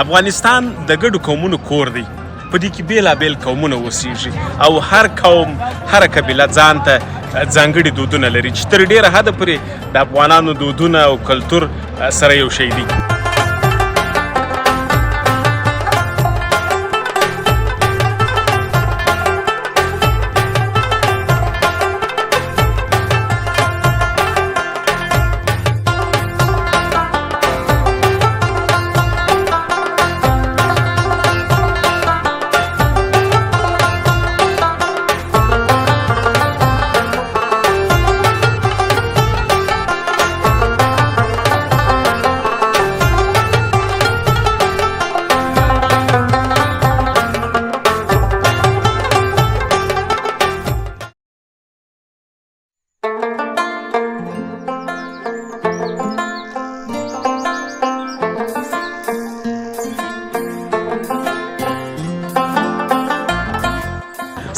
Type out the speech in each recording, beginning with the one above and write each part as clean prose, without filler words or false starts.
افغانستان د ګډو قومونو کور دی. په دې کې بیلابیل قومونه اوسېږي او هر قوم هره قبیله ځان ته ځانګړي دودونه لري چې تر ډېره حده پورې د افغانانو دودونه او کلتور سره یو شی دي.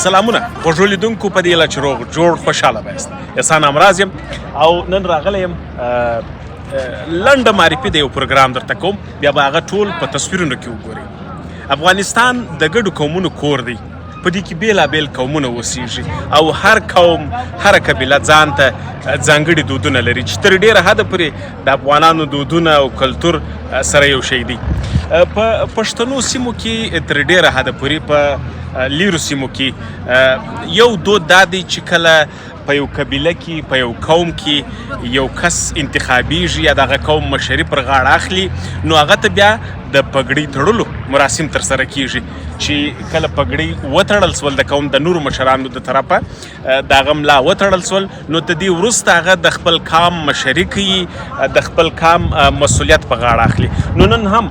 سلامونه خوږو لیدونکو، په دې چې روغ جوړ خوشحاله بایست. احسان امراض یم او نن راغلی یم لنډه معرفي د یو پروګرام درته کوم، بیا به هغه ټول په تصویرونو کې وګورئ. افغانستان د ګډو قومونو کور دی. په دې کې بیلابیل قومونه اوسېږي او هر قوم هره قبیله ځان ته ځانګړي دودونه لري چې تر ډېره حده پورې د افغانانو دودونه او کلتور سره یو شی دي. په پښتنو سیمو کې تر ډېره حده پورې په لیرو سیمو کې یو دود دا دی چې کله په یو قبیله کې په یو قوم کې یو کس انتخابیږي یا دغه قوم مشري پر غاړه اخلي، نو هغه ته بیا د پګړۍ تړلو مراسم ترسره کیږي چې کله پګړۍ وتړل سول د قوم د نورو مشرانو د طرفه د هغه ملا وتړل سول، نو د دې وروسته هغه د خپل قام مشري کوي، د خپل قام مسؤلیت په غاړه اخلي. نو نن هم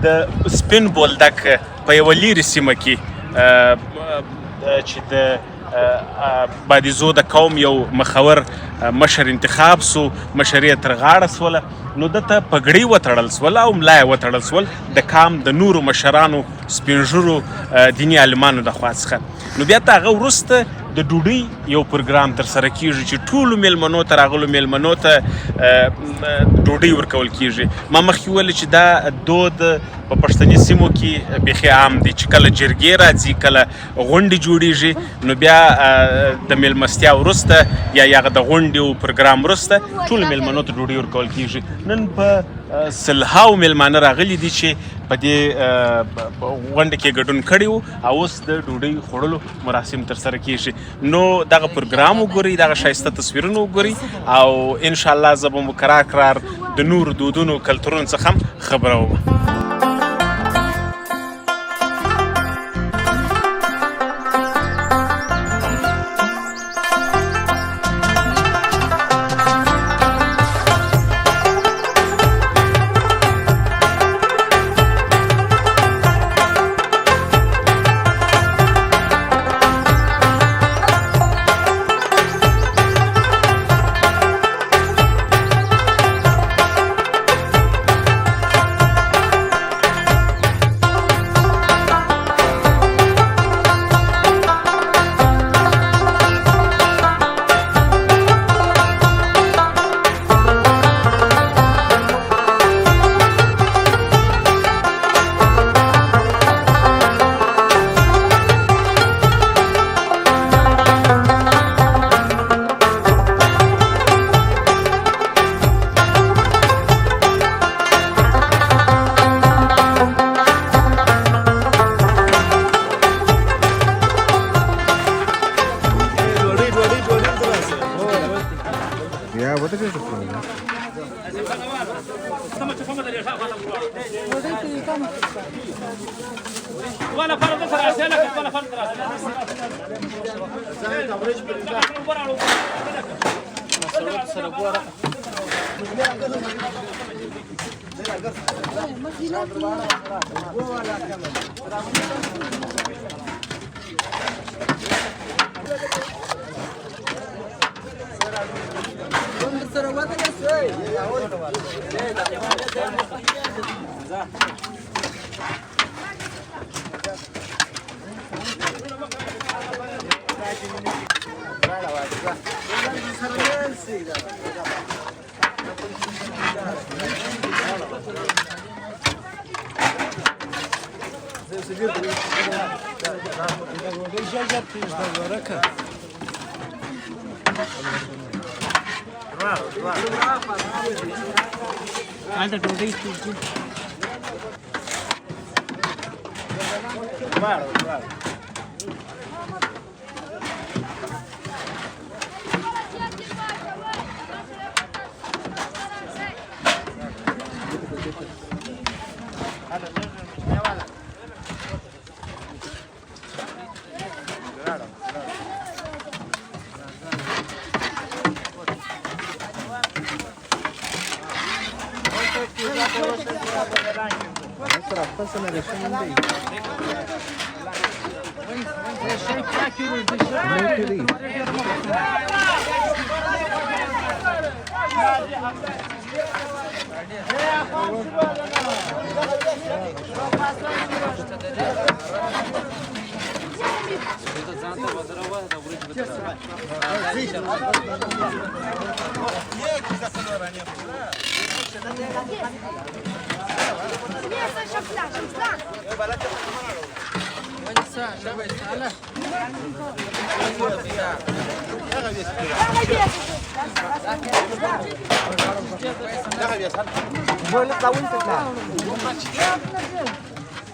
د سپین بولدک په یوه لیرې سیمه کې چې د بادیزو د قوم یو مخور مشر انتخاب سو، مشري یې تر غاړه سوله، نو دته پګړۍ وتړل سوله او ملا یې وتړل سول د قام د نورو مشرانو سپین ږیرو دیني عالمانو د خوا څخه. نو بیا ته هغه وروسته د ډوډۍ یو پروګرام ترسره کیږي چې ټولو میلمنو ته راغلو میلمنو ته ډوډۍ ورکول کیږي. ما مخکې وویل چې دا دود په پښتني سیمو کې بیخي عام دی چې کله جرګې راځي، کله غونډې جوړیږي، نو بیا د میلمستیا وروسته یا هغه د غونډې او پروګرام وروسته ټولو میلمنو ته ډوډۍ ورکول کیږي. نن په سلهاو میلمانه راغلي دي چې په دې غونډه کې ګډون کړی وو او اوس د ډوډۍ خوړلو مراسم ترسره کیږي. نو دغه پروګرام وګورئ، دغه ښایسته تصویرونه وګورئ او انشاءالله زه به مو کرار د نورو دودونو کلتورونو څخه هم خبره وم.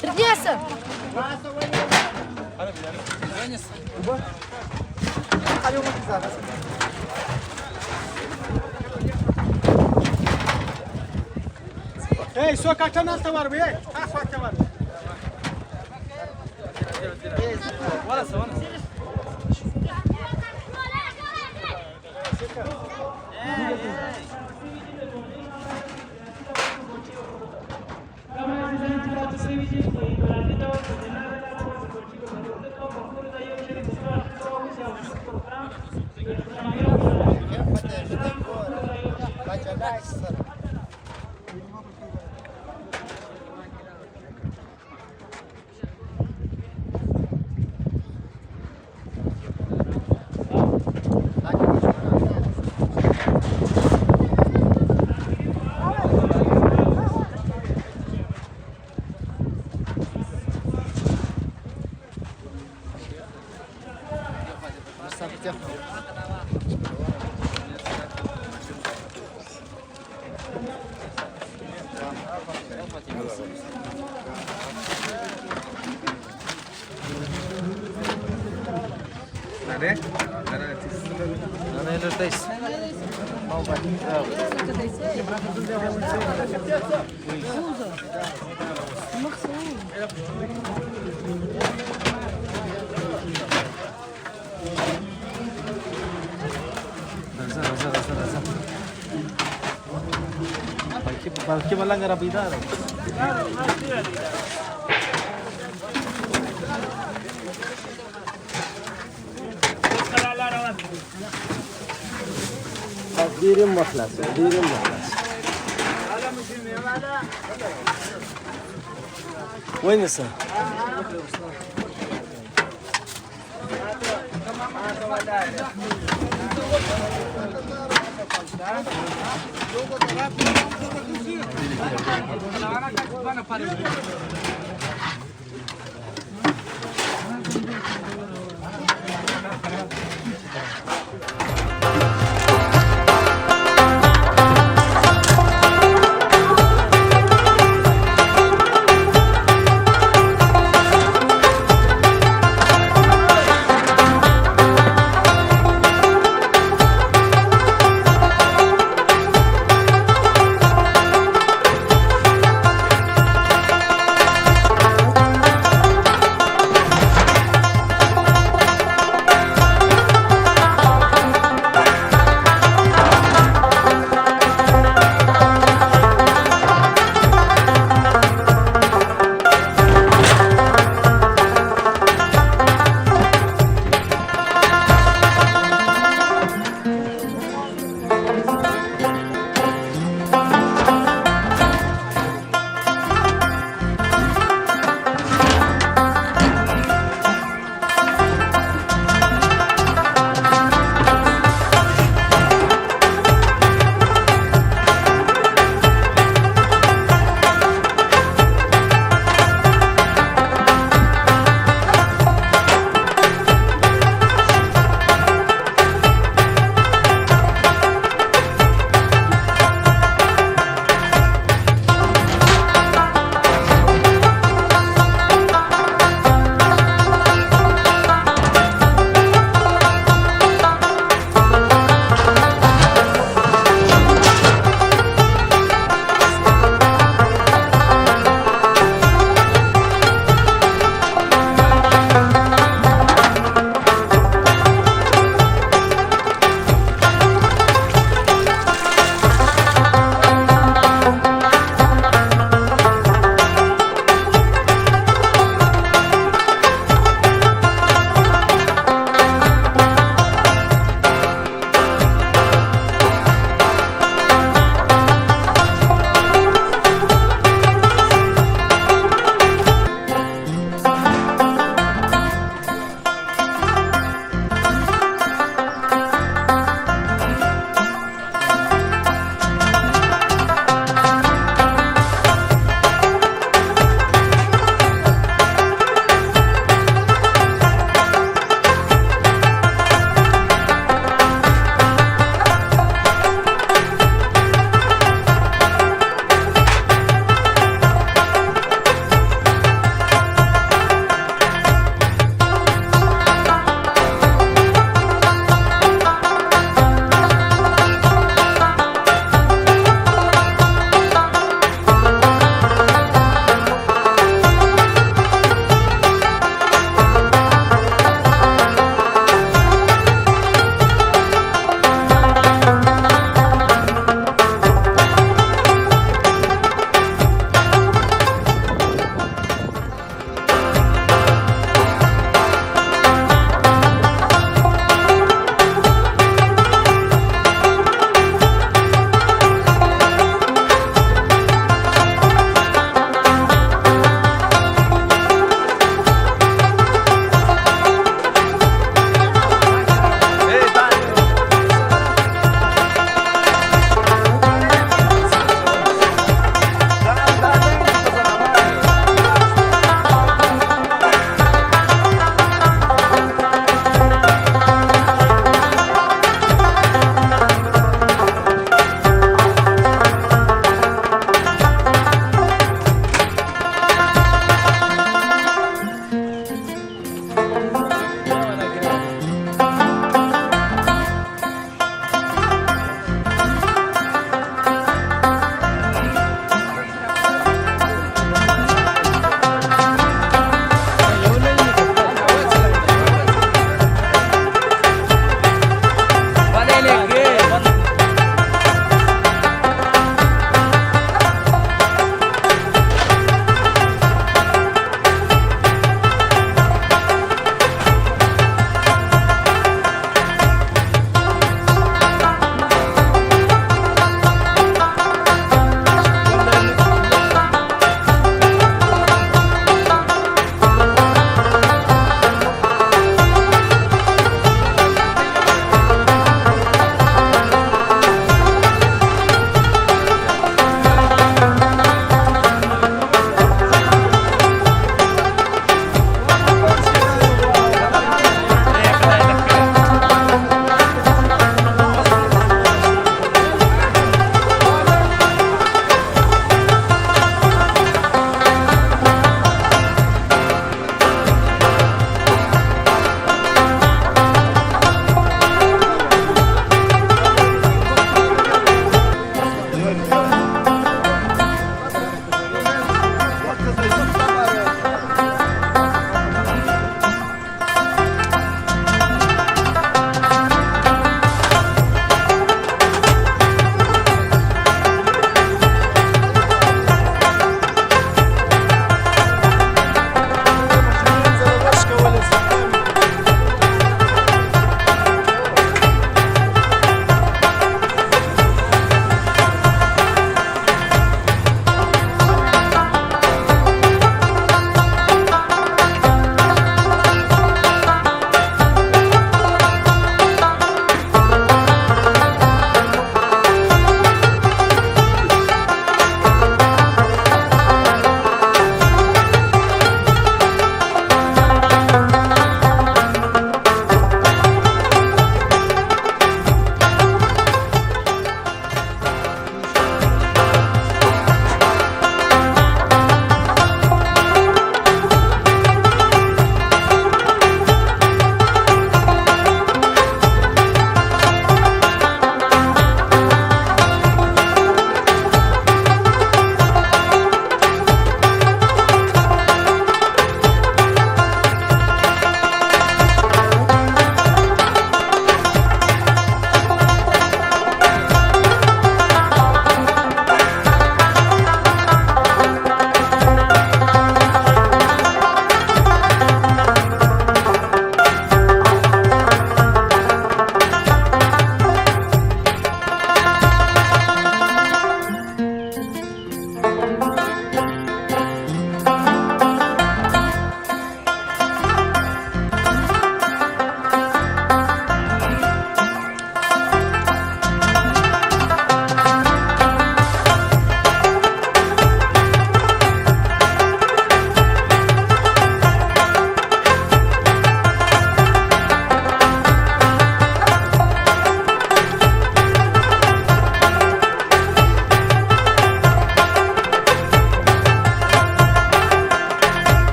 Тридеса. Ei, sua katana está var be. Ha sua var. Belki malah nggak rapi dah. Dirim mahlas, dirim mahlas. وين السنة؟